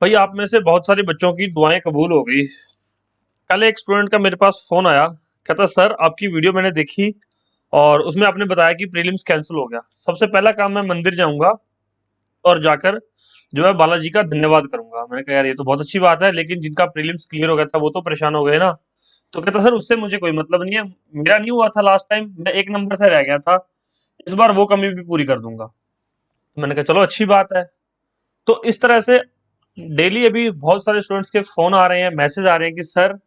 भाई आप में से बहुत सारे बच्चों की दुआएं कबूल हो गई। कल एक स्टूडेंट का मेरे पास फोन आया। कहता सर आपकी वीडियो मैंने देखी और उसमें आपने बताया कि प्रीलिम्स कैंसिल हो गया। सबसे पहला काम मैं मंदिर जाऊंगा और जाकर जो है बालाजी का धन्यवाद करूंगा। मैंने कहा यार ये तो बहुत अच्छी बात है, लेकिन जिनका प्रीलिम्स क्लियर हो गया था वो तो परेशान हो गए ना। तो कहता सर उससे मुझे कोई मतलब नहीं है, मेरा नहीं हुआ था लास्ट टाइम, मैं एक नंबर से रह गया था, इस बार वो कमी भी पूरी कर दूंगा। मैंने कहा चलो अच्छी बात है। तो इस तरह से डेली अभी बहुत सारे स्टूडेंट्स के फोन आ रहे हैं, मैसेज आ रहे हैं कि सर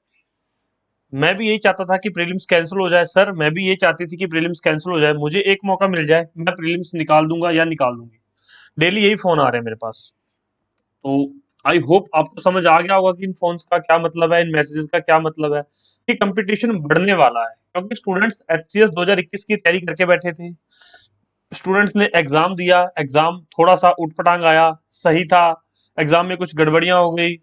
मैं भी यही चाहता था कि प्रीलिम्स कैंसिल हो जाए, सर मैं भी ये चाहती थी कि प्रीलिम्स कैंसिल हो जाए, मुझे एक मौका मिल जाए, मैं प्रीलिम्स निकाल दूंगा या निकाल दूंगी। डेली यही फोन आ रहे हैं मेरे पास। तो आई होप आपको समझ आ गया होगा कि इन फोन्स का क्या मतलब है, इन मैसेजेस का क्या मतलब है, कि कंपटीशन बढ़ने वाला है। क्योंकि स्टूडेंट्स एचसीएस 2021 की तैयारी करके बैठे थे, स्टूडेंट्स ने एग्जाम दिया, एग्जाम थोड़ा सा उटपटांग आया, सही था, एग्जाम में कुछ गड़बड़ियां हो गई,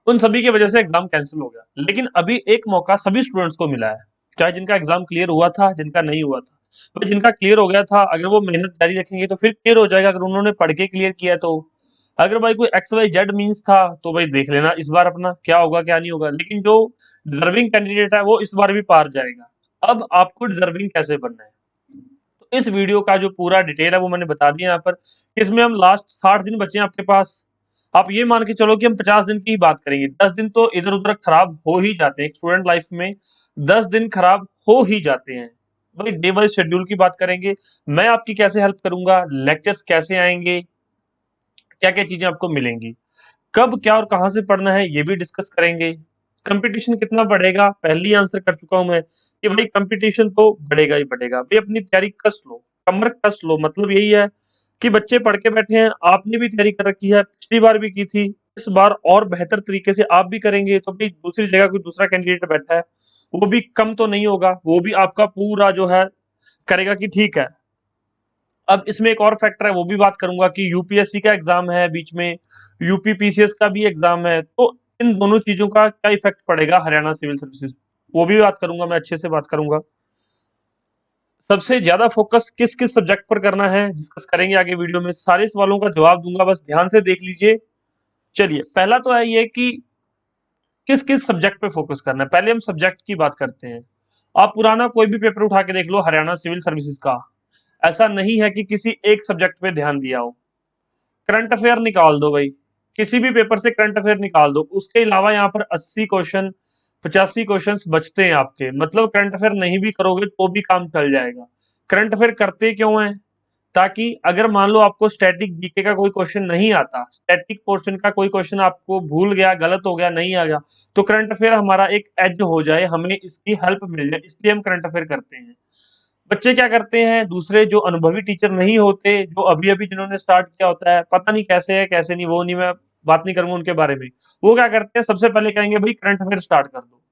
उन सभी की वजह से एग्जाम कैंसिल हो गया। लेकिन अभी एक मौका सभी स्टूडेंट्स को मिला है, चाहे जिनका एग्जाम क्लियर हुआ था, जिनका नहीं हुआ था। तो जिनका क्लियर हो गया था, अगर वो मेहनत जारी रखेंगे तो फिर क्लियर हो जाएगा, अगर उन्होंने पढ़ के क्लियर किया है तो। अगर भाई कोई एक्स वाई जेड मीन्स था तो भाई देख लेना इस बार अपना क्या होगा क्या नहीं होगा, लेकिन जो डिजर्विंग कैंडिडेट है वो इस बार भी पार जाएगा। अब आपको डिजर्विंग कैसे बनना है, तो इस वीडियो का जो पूरा डिटेल है वो मैंने बता दिया यहाँ पर। इसमें हम लास्ट 60 दिन बचे हैं आपके पास। आप ये मान के चलो कि हम 50 दिन की ही बात करेंगे। 10 दिन तो इधर उधर खराब हो ही जाते हैं स्टूडेंट लाइफ में, 10 दिन खराब हो ही जाते हैं। भाई डे वाइज शेड्यूल की बात करेंगे, मैं आपकी कैसे हेल्प करूंगा, लेक्चर्स कैसे आएंगे, क्या क्या चीजें आपको मिलेंगी, कब क्या और कहां से पढ़ना है ये भी डिस्कस करेंगे। कंपटीशन कितना बढ़ेगा पहले ही आंसर कर चुका हूं मैं कि भाई कंपटीशन तो बढ़ेगा ही बढ़ेगा। भाई अपनी तैयारी कस लो, कमर कस लो, मतलब यही है कि बच्चे पढ़ के बैठे हैं, आपने भी तैयारी कर रखी है, पिछली बार भी की थी, इस बार और बेहतर तरीके से आप भी करेंगे तो भाई दूसरी जगह कोई दूसरा कैंडिडेट बैठा है वो भी कम तो नहीं होगा, वो भी आपका पूरा जो है करेगा कि ठीक है। अब इसमें एक और फैक्टर है वो भी बात करूंगा कि यूपीएससी का एग्जाम है बीच में, यूपी पीसीएस का भी एग्जाम है, तो इन दोनों चीजों का क्या इफेक्ट पड़ेगा हरियाणा सिविल सर्विसेज, वो भी बात करूंगा, मैं अच्छे से बात करूंगा। सबसे ज्यादा फोकस किस किस सब्जेक्ट पर करना है डिस्कस करेंगे आगे वीडियो में, सारे सवालों का जवाब दूंगा, बस ध्यान से देख लीजिए। चलिए पहला तो है ये कि किस किस सब्जेक्ट पे फोकस करना है। पहले हम सब्जेक्ट की बात करते हैं। आप पुराना कोई भी पेपर उठा के देख लो हरियाणा सिविल सर्विसेज का, ऐसा नहीं है कि किसी एक सब्जेक्ट पे ध्यान दिया हो। करंट अफेयर निकाल दो भाई, किसी भी पेपर से करंट अफेयर निकाल दो, उसके अलावा यहाँ पर 80 क्वेश्चन, 85 क्वेश्चन बचते हैं आपके, मतलब करंट अफेयर नहीं भी करोगे तो भी काम चल जाएगा। करंट अफेयर करते क्यों है, ताकि अगर मान लो आपको स्टैटिक जीके का कोई क्वेश्चन नहीं आता, स्टैटिक पोर्शन का कोई क्वेश्चन आपको भूल गया, गलत हो गया, नहीं आ गया, तो करंट अफेयर हमारा एक एज हो जाए, हमें इसकी हेल्प मिल जाए, इसलिए हम करंट अफेयर करते हैं। बच्चे क्या करते हैं, दूसरे जो अनुभवी टीचर नहीं होते, जो अभी अभी जिन्होंने स्टार्ट किया होता है, पता नहीं कैसे है कैसे नहीं, वो नहीं, मैं बात नहीं करूंगा उनके बारे में। वो क्या करते हैं, सबसे पहले कहेंगे भाई करंट अफेयर स्टार्ट कर दो।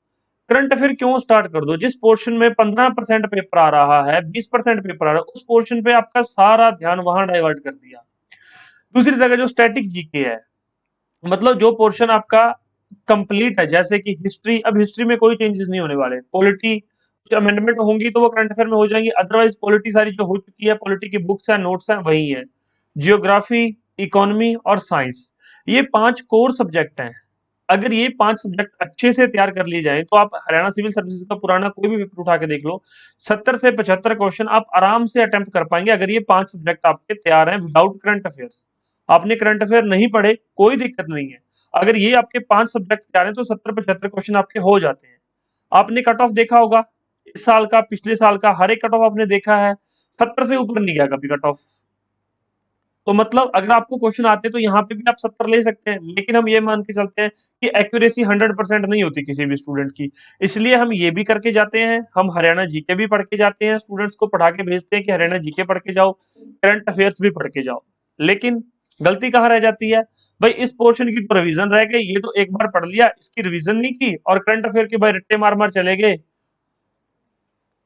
करंट अफेयर क्यों स्टार्ट कर दो, जिस पोर्शन में 15% पेपर आ रहा है, 20% पेपर आ रहा है, उस पोर्शन पे आपका सारा ध्यान वहां डाइवर्ट कर दिया। दूसरी जगह जो स्टैटिक जीके है, मतलब जो पोर्शन आपका कंप्लीट है, जैसे कि हिस्ट्री, अब हिस्ट्री में कोई चेंजेस नहीं होने वाले, पॉलिटी कुछ अमेंडमेंट होंगी तो वो करंट अफेयर में हो जाएंगी, अदरवाइज पॉलिटी सारी जो हो चुकी है, पॉलिटी की बुक्स है, नोट्स है, वही है। जियोग्राफी, इकोनॉमी और साइंस, ये 5 कोर सब्जेक्ट हैं। अगर ये 5 सब्जेक्ट अच्छे से तैयार कर लिए जाए तो आप हरियाणा सिविल सर्विसेज का पुराना कोई भी पेपर उठा के देख लो, 70 से 75 क्वेश्चन आप आराम से अटेम्प्ट कर पाएंगे, अगर ये 5 सब्जेक्ट आपके तैयार हैं विदाउट करंट अफेयर्स। आपने करंट अफेयर नहीं पढ़े कोई दिक्कत नहीं है, अगर ये आपके 5 सब्जेक्ट तैयार हैं तो 70 75 क्वेश्चन आपके हो जाते हैं। आपने कट ऑफ देखा होगा, इस साल का, पिछले साल का, हर एक कट ऑफ आपने देखा है, 70 से ऊपर नहीं गया कभी कट ऑफ। तो मतलब अगर आपको क्वेश्चन आते हैं तो यहाँ पे भी आप 70 ले सकते हैं, लेकिन हम ये मान के चलते हैं कि एक्यूरेसी 100% नहीं होती किसी भी स्टूडेंट की, इसलिए हम ये भी करके जाते हैं, हम हरियाणा जीके भी पढ़ के जाते हैं, स्टूडेंट्स को पढ़ा के भेजते हैं कि हरियाणा जीके पढ़ के जाओ, करंट अफेयर्स भी पढ़ के जाओ। लेकिन गलती कहाँ रह जाती है, भाई इस पोर्शन की तो रिवीजन रह गई, ये तो एक बार पढ़ लिया, इसकी रिवीजन नहीं की, और करंट अफेयर के भाई रट्टे मार मार चले गए।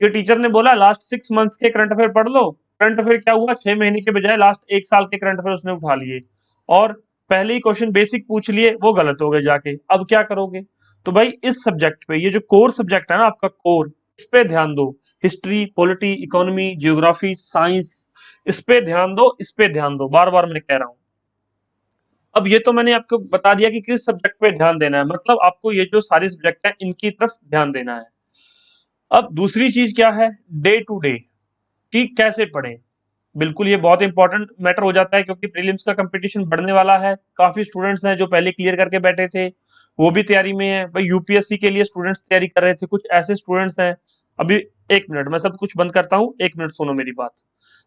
ये टीचर ने बोला लास्ट 6 मंथ्स के करंट अफेयर पढ़ लो, करंट अफेयर क्या हुआ, 6 महीने के बजाय लास्ट 1 साल के करंट अफेयर उसने उठा लिए, और पहले ही क्वेश्चन बेसिक पूछ लिए, वो गलत हो गए जाके, अब क्या करोगे। तो भाई इस सब्जेक्ट पे, ये जो कोर सब्जेक्ट है ना आपका कोर, इस पे ध्यान दो। History, polity, economy, geography, science, इस पे ध्यान दो, इस पे ध्यान दो, बार बार मैं कह रहा हूं। अब ये तो मैंने आपको बता दिया कि किस सब्जेक्ट पे ध्यान देना है, मतलब आपको ये जो सारे सब्जेक्ट हैं इनकी तरफ ध्यान देना है। अब दूसरी चीज क्या है, डे टू डे कि कैसे पढ़ें। बिल्कुल ये बहुत इंपॉर्टेंट मैटर हो जाता है, क्योंकि प्रीलिम्स का कंपटीशन बढ़ने वाला है। काफी स्टूडेंट्स हैं जो पहले क्लियर करके बैठे थे, वो भी तैयारी में है भाई। यूपीएससी के लिए स्टूडेंट्स तैयारी कर रहे थे, कुछ ऐसे स्टूडेंट्स हैं। अभी एक मिनट, मैं सब कुछ बंद करता हूँ, एक मिनट सुनो मेरी बात।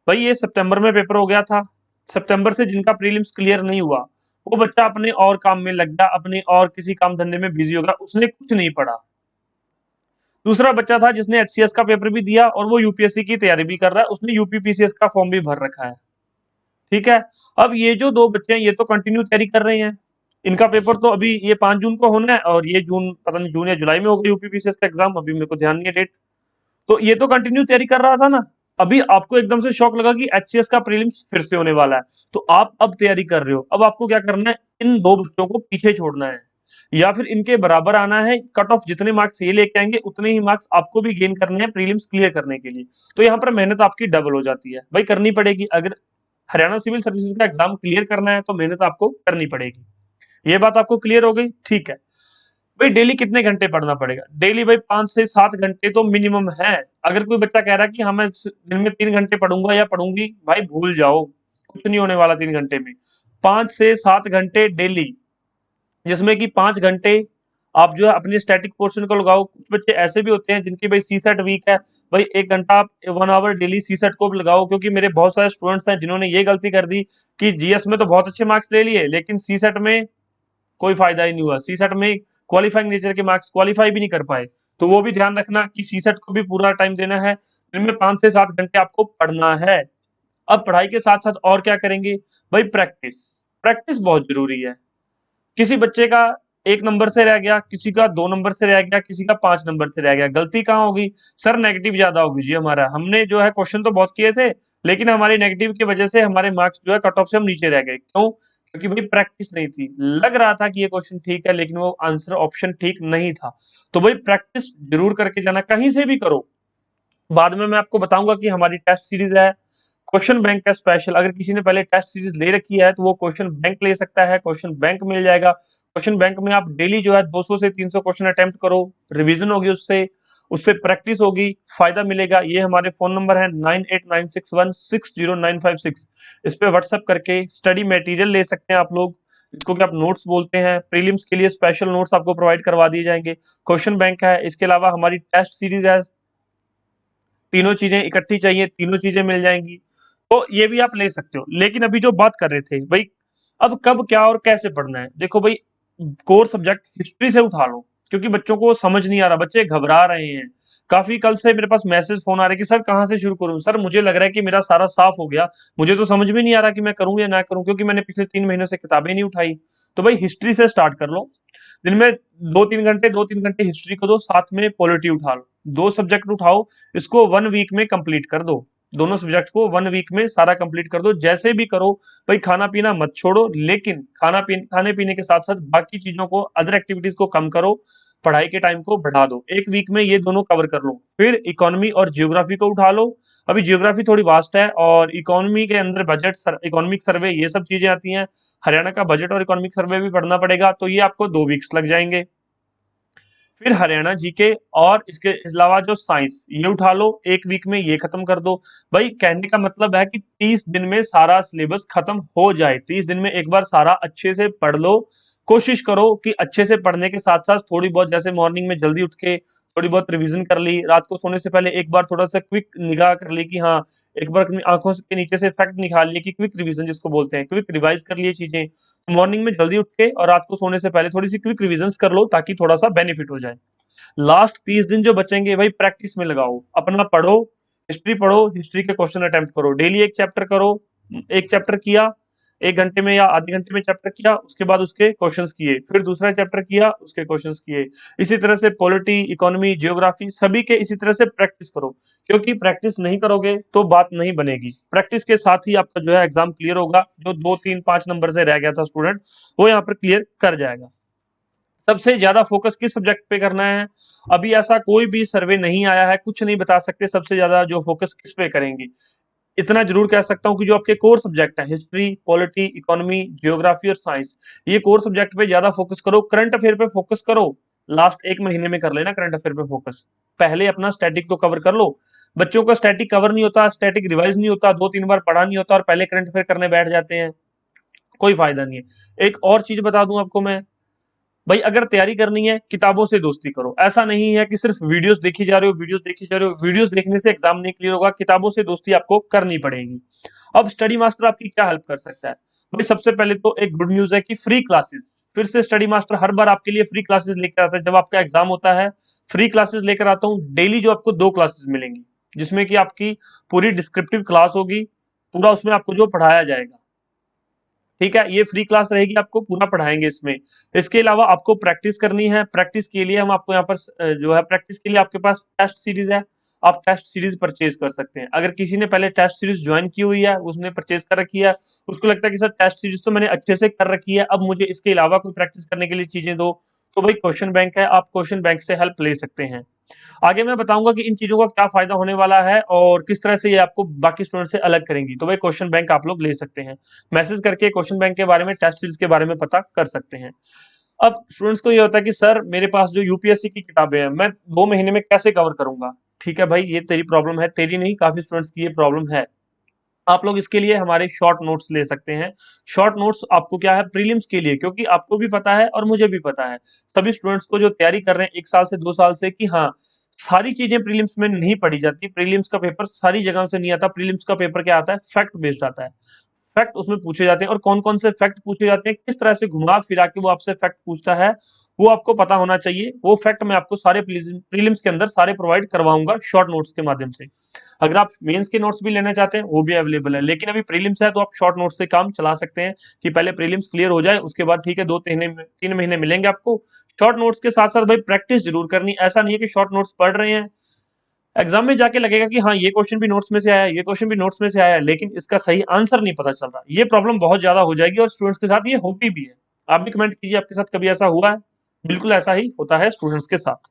भाई ये सितंबर में पेपर हो गया था, सितंबर से जिनका प्रीलिम्स क्लियर नहीं हुआ, वो बच्चा अपने और काम में लग गया, अपने और किसी काम धंधे में बिजी होगा, उसने कुछ नहीं पढ़ा। दूसरा बच्चा था जिसने एचसीएस का पेपर भी दिया और वो यूपीएससी की तैयारी भी कर रहा है, उसने यूपीपीसीएस का फॉर्म भी भर रखा है। ठीक है। अब ये जो दो बच्चे हैं ये तो कंटिन्यू तैयारी कर रहे हैं, इनका पेपर तो अभी ये 5 जून को होना है, और ये जून, पता नहीं जून या जुलाई में होगा यूपीपीसीएस का एग्जाम, अभी मेरे को ध्यान नहीं है डेट। तो ये तो कंटिन्यू तैयारी कर रहा था ना। अभी आपको एकदम से शौक लगा कि एचसीएस का प्रीलिम्स फिर से होने वाला है, तो आप अब तैयारी कर रहे हो। अब आपको क्या करना है, इन दो बच्चों को पीछे छोड़ना है, या फिर इनके बराबर आना है। कट ऑफ जितने मार्क्स ये लेके आएंगे उतने ही मार्क्स आपको भी गेन करने हैं प्रीलिम्स क्लियर करने के लिए। तो यहाँ पर मेहनत आपकी डबल हो जाती है, भाई करनी पड़ेगी। अगर हरियाणा सिविल सर्विसेज का एग्जाम क्लियर करना है तो मेहनत आपको करनी पड़ेगी। ये बात आपको क्लियर हो गई, ठीक है। भाई डेली कितने घंटे पढ़ना पड़ेगा, डेली भाई 5 से 7 घंटे तो मिनिमम है। अगर कोई बच्चा कह रहा है कि हाँ मैं दिन में 3 घंटे पढ़ूंगा या पढ़ूंगी, भाई भूल जाओ, कुछ नहीं होने वाला 3 घंटे में। 5 से 7 घंटे डेली, जिसमें कि 5 घंटे आप जो है अपने स्टैटिक पोर्शन को लगाओ। कुछ बच्चे ऐसे भी होते हैं जिनकी भाई सी सेट वीक है, भाई 1 घंटा आप 1 आवर डेली सी सेट को भी लगाओ। क्योंकि मेरे बहुत सारे स्टूडेंट्स हैं जिन्होंने ये गलती कर दी कि जीएस में तो बहुत अच्छे मार्क्स ले लिए, लेकिन सी सेट में कोई फायदा ही नहीं हुआ। सी सेट में क्वालिफाइंग नेचर के मार्क्स क्वालिफाई भी नहीं कर पाए। तो वो भी ध्यान रखना कि सी सेट को भी पूरा टाइम देना है, इनमें 5 से 7 घंटे आपको पढ़ना है। अब पढ़ाई के साथ साथ और क्या करेंगे, भाई प्रैक्टिस। प्रैक्टिस बहुत जरूरी है। किसी बच्चे का 1 नंबर से रह गया, किसी का 2 नंबर से रह गया, किसी का 5 नंबर से रह गया, गलती कहाँ होगी, सर नेगेटिव ज्यादा होगी जी हमारा। हमने जो है क्वेश्चन तो बहुत किए थे, लेकिन हमारी नेगेटिव की वजह से हमारे मार्क्स जो है कट ऑफ से हम नीचे रह गए। क्यों, क्योंकि भाई प्रैक्टिस नहीं थी। लग रहा था कि ये क्वेश्चन ठीक है, लेकिन वो आंसर ऑप्शन ठीक नहीं था। तो भाई प्रैक्टिस जरूर करके जाना, कहीं से भी करो। बाद में मैं आपको बताऊंगा कि हमारी टेस्ट सीरीज है क्वेश्चन बैंक का स्पेशल। अगर किसी ने पहले टेस्ट सीरीज ले रखी है तो वो क्वेश्चन बैंक ले सकता है, क्वेश्चन बैंक मिल जाएगा। क्वेश्चन बैंक में आप डेली जो है 200 से 300 क्वेश्चन अटेम्प्ट करो, रिवीजन होगी उससे, उससे प्रैक्टिस होगी, फायदा मिलेगा। ये हमारे फोन नंबर है 9896160956। इस पे व्हाट्सएप करके स्टडी मटेरियल ले सकते हैं आप लोग, इसको कि आप नोट्स बोलते हैं। प्रीलिम्स के लिए स्पेशल नोट्स आपको प्रोवाइड करवा दिए जाएंगे। क्वेश्चन बैंक है, इसके अलावा हमारी टेस्ट सीरीज है। तीनों चीजें इकट्ठी चाहिए, तीनों चीजें मिल जाएंगी, तो ये भी आप ले सकते हो। लेकिन अभी जो बात कर रहे थे भाई, अब कब क्या और कैसे पढ़ना है, देखो भाई कोर सब्जेक्ट हिस्ट्री से उठा लो, क्योंकि बच्चों को समझ नहीं आ रहा, बच्चे घबरा रहे हैं। काफी कल से मेरे पास मैसेज फोन आ रहे हैं कि सर कहाँ से शुरू करूं, सर मुझे लग रहा है कि मेरा सारा साफ हो गया, मुझे तो समझ में नहीं आ रहा कि मैं करूं या ना करूं, क्योंकि मैंने पिछले 3 महीनों से किताबें नहीं उठाई। तो भाई हिस्ट्री से स्टार्ट कर लो। दिन में 2-3 घंटे, 2-3 घंटे हिस्ट्री को दो, साथ में पॉलिटी उठा लो। 2 सब्जेक्ट उठाओ, इसको 1 वीक में कंप्लीट कर दो। दोनों सब्जेक्ट को 1 वीक में सारा कंप्लीट कर दो। जैसे भी करो भाई, खाना पीना मत छोड़ो, लेकिन खाने पीने के साथ साथ बाकी चीजों को, अदर एक्टिविटीज को कम करो, पढ़ाई के टाइम को बढ़ा दो। 1 वीक में ये दोनों कवर कर लो। फिर इकोनॉमी और जियोग्राफी को उठा लो। अभी जियोग्राफी थोड़ी वास्ट है, और इकोनॉमी के अंदर बजट, इकोनॉमिक सर्वे, ये सब चीजें आती हैं। हरियाणा का बजट और इकोनॉमिक सर्वे भी पढ़ना पड़ेगा, तो ये आपको 2 वीक्स लग जाएंगे। फिर हरियाणा जीके और इसके अलावा जो साइंस, ये उठा लो, 1 वीक में ये खत्म कर दो। भाई कहने का मतलब है कि 30 दिन में सारा सिलेबस खत्म हो जाए। 30 दिन में एक बार सारा अच्छे से पढ़ लो। कोशिश करो कि अच्छे से पढ़ने के साथ साथ थोड़ी बहुत, जैसे मॉर्निंग में जल्दी उठ के थोड़ी बहुत रिवीजन कर ली, रात को सोने से पहले एक बार थोड़ा सा क्विक निगाह कर ली कि हाँ, एक बार अपनी आंखों के नीचे से फैक्ट निकाल लिए, कि क्विक रिवीजन जिसको बोलते हैं, क्विक रिवाइज कर लिए चीजें। मॉर्निंग में जल्दी उठ के और रात को सोने से पहले थोड़ी सी क्विक रिवीजन कर लो, ताकि थोड़ा सा बेनिफिट हो जाए। लास्ट 30 दिन जो बचेंगे भाई प्रैक्टिस में लगाओ, अपना पढ़ो, हिस्ट्री पढ़ो, हिस्ट्री के क्वेश्चन अटेम्प्ट करो, डेली एक चैप्टर करो। एक चैप्टर किया 1 घंटे में या आधे घंटे में, चैप्टर किया उसके बाद उसके क्वेश्चंस किए, फिर दूसरा चैप्टर किया उसके क्वेश्चंस किए। इसी तरह से पॉलिटी, इकोनॉमी, जियोग्राफी सभी के इसी तरह से प्रैक्टिस करो, क्योंकि प्रैक्टिस नहीं करोगे तो बात नहीं बनेगी। प्रैक्टिस के साथ ही आपका जो है एग्जाम क्लियर होगा। जो 2 3 5 नंबर से रह गया था स्टूडेंट, वो यहाँ पर क्लियर कर जाएगा। सबसे ज्यादा फोकस किस सब्जेक्ट पे करना है, अभी ऐसा कोई भी सर्वे नहीं आया है, कुछ नहीं बता सकते सबसे ज्यादा जो फोकस किस पे करेंगे। इतना जरूर कह सकता हूँ कि जो आपके कोर सब्जेक्ट है, हिस्ट्री, पॉलिटी, इकोनॉमी, जियोग्राफी और साइंस, ये कोर सब्जेक्ट पे ज्यादा फोकस करो, करंट अफेयर पे फोकस करो। लास्ट एक महीने में कर लेना करंट अफेयर पे फोकस। पहले अपना स्टैटिक तो कवर कर लो। बच्चों का स्टैटिक कवर नहीं होता, स्टैटिक रिवाइज नहीं होता, 2-3 बार पढ़ा नहीं होता और पहले करंट अफेयर करने बैठ जाते हैं, कोई फायदा नहीं है। एक और चीज बता दूं आपको मैं, भाई अगर तैयारी करनी है किताबों से दोस्ती करो। ऐसा नहीं है कि सिर्फ वीडियोस देखी जा रहे हो, वीडियोस देखी जा रहे हो, वीडियोस देखने से एग्जाम नहीं क्लियर होगा, किताबों से दोस्ती आपको करनी पड़ेगी। अब स्टडी मास्टर आपकी क्या हेल्प कर सकता है? भाई सबसे पहले तो एक गुड न्यूज है कि फ्री क्लासेस, फिर से स्टडी मास्टर हर बार आपके लिए फ्री क्लासेस लेकर आता है। जब आपका एग्जाम होता है फ्री क्लासेस लेकर आता हूँ डेली, जो आपको 2 क्लासेस मिलेंगी, जिसमें कि आपकी पूरी डिस्क्रिप्टिव क्लास होगी, पूरा उसमें आपको जो पढ़ाया जाएगा, ठीक है, ये फ्री क्लास रहेगी, आपको पूरा पढ़ाएंगे इसमें। इसके अलावा आपको प्रैक्टिस करनी है, प्रैक्टिस के लिए हम आपको यहाँ पर जो है प्रैक्टिस के लिए आपके पास टेस्ट सीरीज है, आप टेस्ट सीरीज परचेज कर सकते हैं। अगर किसी ने पहले टेस्ट सीरीज ज्वाइन की हुई है, उसने परचेज कर रखी है, उसको लगता है कि सर टेस्ट सीरीज तो मैंने अच्छे से कर रखी है, अब मुझे इसके अलावा कोई प्रैक्टिस करने के लिए चीजें दो, तो भाई क्वेश्चन बैंक है, आप क्वेश्चन बैंक से हेल्प ले सकते हैं। आगे मैं बताऊंगा कि इन चीजों का क्या फायदा होने वाला है और किस तरह से ये आपको बाकी स्टूडेंट से अलग करेंगी। तो भाई क्वेश्चन बैंक आप लोग ले सकते हैं, मैसेज करके क्वेश्चन बैंक के बारे में, टेस्ट सीरीज के बारे में पता कर सकते हैं। अब स्टूडेंट्स को ये होता है कि सर मेरे पास जो यूपीएससी की किताबें हैं मैं 2 महीने में कैसे कवर करूंगा? ठीक है भाई, ये तेरी प्रॉब्लम है, तेरी नहीं, काफी स्टूडेंट्स की ये प्रॉब्लम है। आप लोग इसके लिए हमारे शॉर्ट नोट्स ले सकते हैं। शॉर्ट नोट्स आपको क्या है, प्रीलिम्स के लिए, क्योंकि आपको भी पता है और मुझे भी पता है, सभी स्टूडेंट्स को जो तैयारी कर रहे हैं 1 साल से 2 साल से, कि हाँ सारी चीजें प्रीलिम्स में नहीं पढ़ी जाती, प्रीलिम्स का पेपर सारी जगह से नहीं आता। प्रीलिम्स का पेपर क्या आता है, फैक्ट बेस्ड आता है, फैक्ट उसमें पूछे जाते हैं, और कौन कौन से फैक्ट पूछे जाते हैं, किस तरह से घुमा फिरा के वो आपसे फैक्ट पूछता है, वो आपको पता होना चाहिए। वो फैक्ट मैं आपको सारे प्रीलिम्स के अंदर सारे प्रोवाइड करवाऊंगा शॉर्ट नोट्स के माध्यम से। अगर आप मेंस के नोट्स भी लेना चाहते हैं वो भी अवेलेबल है, लेकिन अभी प्रीलिम्स है तो आप शॉर्ट नोट्स से काम चला सकते हैं कि पहले प्रीलिम्स क्लियर हो जाए, उसके बाद ठीक है 2-3 महीने मिलेंगे आपको। शॉर्ट नोट्स के साथ साथ भाई प्रैक्टिस जरूर करनी। ऐसा नहीं है कि शॉर्ट नोट्स पढ़ रहे हैं, एग्जाम में जाके लगेगा कि हाँ ये क्वेश्चन भी नोट्स में से आया, ये क्वेश्चन भी नोट्स में से आया, लेकिन इसका सही आंसर नहीं पता चल रहा। ये प्रॉब्लम बहुत ज्यादा हो जाएगी और स्टूडेंट्स के साथ ये होती भी है। आप भी कमेंट कीजिए आपके साथ कभी ऐसा हुआ है? बिल्कुल ऐसा ही होता है स्टूडेंट्स के साथ।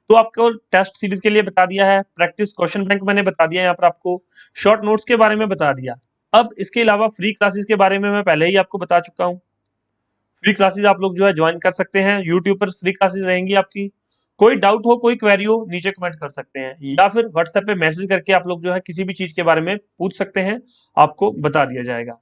तो आपको टेस्ट सीरीज के लिए बता दिया है, प्रैक्टिस क्वेश्चन बैंक मैंने बता दिया, यहाँ पर आपको शॉर्ट नोट्स के बारे में बता दिया। अब इसके अलावा फ्री क्लासेस के बारे में मैं पहले ही आपको बता चुका हूँ। फ्री क्लासेस आप लोग जो है ज्वाइन कर सकते हैं, यूट्यूब पर फ्री क्लासेस रहेंगी आपकी। कोई डाउट हो, कोई क्वेरी हो, नीचे कमेंट कर सकते हैं, या फिर व्हाट्सएप पे मैसेज करके आप लोग जो है किसी भी चीज के बारे में पूछ सकते हैं, आपको बता दिया जाएगा।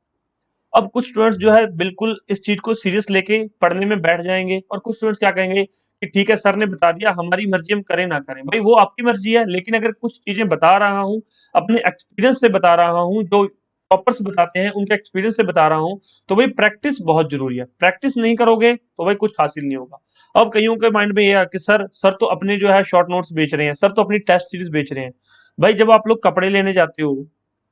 अब कुछ स्टूडेंट्स जो है बिल्कुल इस चीज को सीरियस लेके पढ़ने में बैठ जाएंगे, और कुछ स्टूडेंट्स क्या कहेंगे कि ठीक है सर ने बता दिया, हमारी मर्जी, हम करें ना करें। भाई वो आपकी मर्जी है, लेकिन अगर कुछ चीजें बता रहा हूँ, अपने एक्सपीरियंस से बता रहा हूँ, जो टॉपर्स बताते हैं उनके एक्सपीरियंस से बता रहा हूँ, तो भाई प्रैक्टिस बहुत जरूरी है। प्रैक्टिस नहीं करोगे तो भाई कुछ हासिल नहीं होगा। अब कईयों के माइंड में ये है कि सर तो अपने जो है शॉर्ट नोट्स बेच रहे हैं, सर तो अपनी टेस्ट सीरीज बेच रहे हैं। भाई जब आप लोग कपड़े लेने जाते हो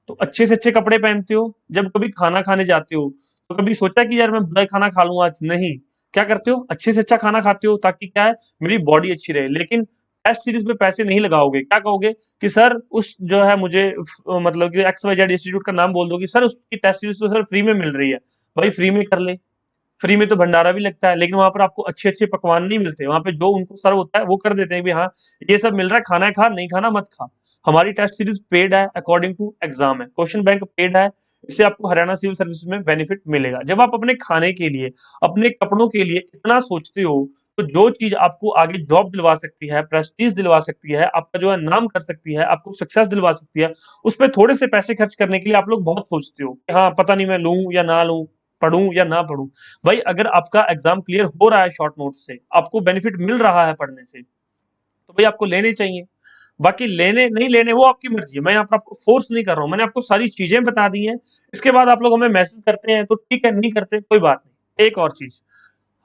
तो अच्छे से अच्छे कपड़े पहनते हो, जब कभी खाना खाने जाते हो तो कभी सोचा कि यार मैं बुरा खाना खा लूं आज? नहीं, क्या करते हो, अच्छे से अच्छा खाना खाते हो, ताकि क्या है, मेरी बॉडी अच्छी रहे। लेकिन टेस्ट सीरीज में पैसे नहीं लगाओगे, क्या कहोगे कि सर उस जो है मुझे मतलब कि XYZ इंस्टीट्यूट का नाम बोल दो कि सर उसकी टेस्ट सीरीज तो सर फ्री में मिल रही है। भाई फ्री में कर ले, फ्री में तो भंडारा भी लगता है, लेकिन वहां पर आपको अच्छे अच्छे पकवान नहीं मिलते। वहां पे जो उनको सर्व होता है वो कर देते हैं भी हाँ ये सब मिल रहा है, खाना है खा, नहीं खाना मत खा। हमारी टेस्ट सीरीज पेड है, अकॉर्डिंग टू एग्जाम है, क्वेश्चन बैंक पेड है, इससे आपको हरियाणा सिविल सर्विस में बेनिफिट मिलेगा। जब आप अपने खाने के लिए, अपने कपड़ों के लिए इतना सोचते हो, तो जो चीज आपको आगे जॉब दिलवा सकती है, प्रेस्टीज दिलवा सकती है, आपका जो है नाम कर सकती है, आपको सक्सेस दिलवा सकती है, उस पर थोड़े से पैसे खर्च करने के लिए आप लोग बहुत सोचते हो कि हाँ पता नहीं मैं लूं या ना लूं, पढ़ूं या ना पढ़ूं। भाई अगर आपका एग्जाम क्लियर हो रहा है शॉर्ट नोट से, आपको बेनिफिट मिल रहा है पढ़ने से, तो भाई आपको लेने चाहिए। बाकी लेने नहीं लेने वो आपकी मर्जी है, मैं यहाँ पर आपको फोर्स नहीं कर रहा हूँ, मैंने आपको सारी चीजें बता दी हैं। इसके बाद आप लोग हमें मैसेज करते हैं तो ठीक है, नहीं करते कोई बात नहीं। एक और चीज,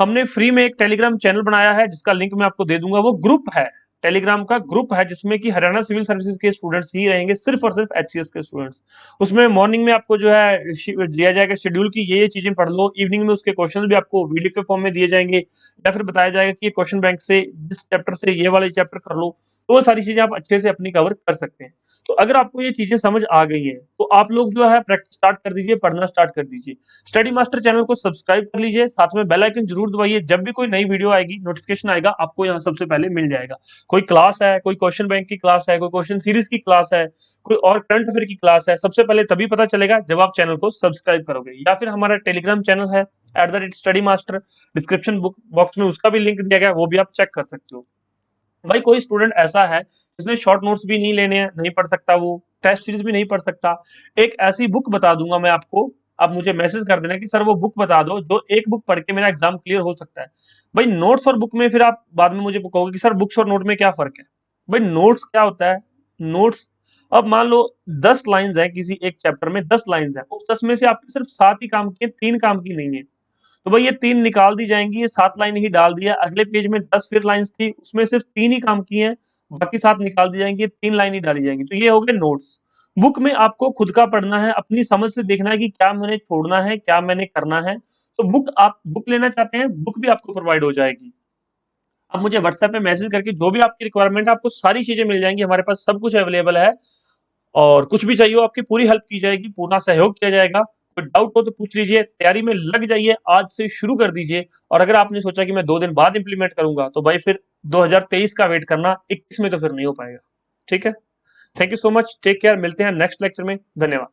हमने फ्री में एक टेलीग्राम चैनल बनाया है जिसका लिंक मैं आपको दे दूंगा। वो ग्रुप है, टेलीग्राम का ग्रुप है, जिसमें कि हरियाणा सिविल सर्विसेज के स्टूडेंट्स ही रहेंगे, सिर्फ और सिर्फ HCS के स्टूडेंट्स। उसमें मॉर्निंग में आपको जो है दिया जाएगा शेड्यूल की ये चीजें पढ़ लो, इवनिंग में उसके क्वेश्चन भी आपको वीडियो के फॉर्म में दिए जाएंगे, या फिर बताया जाएगा कि ये क्वेश्चन बैंक से जिस चैप्टर से ये वाले चैप्टर कर लो। तो वो सारी चीजें आप अच्छे से अपनी कवर कर सकते हैं। तो अगर आपको ये चीजें समझ आ गई हैं तो आप लोग जो है प्रैक्टिस स्टार्ट कर दीजिए, पढ़ना स्टार्ट कर दीजिए। स्टडी मास्टर चैनल को सब्सक्राइब कर लीजिए, साथ में बेल आइकन जरूर दबाइए, जब भी कोई नई वीडियो आएगी नोटिफिकेशन आएगा आपको यहाँ सबसे पहले मिल जाएगा। कोई क्लास है, कोई क्वेश्चन बैंक की क्लास है, कोई क्वेश्चन सीरीज की क्लास है, कोई और करंट अफेयर की क्लास है, सबसे पहले तभी पता चलेगा जब आप चैनल को सब्सक्राइब करोगे। या फिर हमारा टेलीग्राम चैनल है @study master, description book box में उसका भी लिंक दिया गया है, वो भी आप चेक कर सकते हो। भाई कोई स्टूडेंट ऐसा है जिसने शॉर्ट नोट्स भी नहीं लेने हैं, नहीं पढ़ सकता, वो टेस्ट सीरीज भी नहीं पढ़ सकता, एक ऐसी बुक बता दूंगा मैं आपको, आप मुझे मैसेज कर देना कि सर वो बुक बता दो जो एक बुक पढ़ के मेरा एग्जाम क्लियर हो सकता है। भाई नोट्स और बुक में फिर आप बाद में मुझे कहोगे कि सर बुक्स और नोट में क्या फर्क है। भाई नोट्स क्या होता है, नोट्स, अब मान लो 10 लाइंस है किसी एक चैप्टर में, 10 लाइंस है, उस 10 में से आपने सिर्फ 7 ही काम किए, 3 काम की नहीं है, तो भाई ये 3 निकाल दी जाएंगी, ये 7 लाइन ही डाल दिया, अगले पेज में 10 फिर लाइंस थी, उसमें सिर्फ 3 ही काम किए हैं, बाकी 7 निकाल दी जाएंगी, 3 लाइन ही डाली जाएंगी। तो ये हो गए नोट्स। बुक में आपको खुद का पढ़ना है, अपनी समझ से देखना है कि क्या मैंने छोड़ना है, क्या मैंने करना है। तो बुक, आप बुक लेना चाहते हैं, बुक भी आपको प्रोवाइड हो जाएगी। आप मुझे व्हाट्सएप पे मैसेज करके जो भी आपकी रिक्वायरमेंट है, आपको सारी चीजें मिल जाएंगी, हमारे पास सब कुछ अवेलेबल है। और कुछ भी चाहिए हो आपकी पूरी हेल्प की जाएगी, पूरा सहयोग किया जाएगा। कोई डाउट हो तो पूछ लीजिए, तैयारी में लग जाइए, आज से शुरू कर दीजिए। और अगर आपने सोचा कि मैं 2 दिन बाद इंप्लीमेंट करूंगा, तो भाई फिर 2023 का वेट करना, 21 में तो फिर नहीं हो पाएगा। ठीक है, thank you so much, take care, मिलते हैं नेक्स्ट लेक्चर में, धन्यवाद।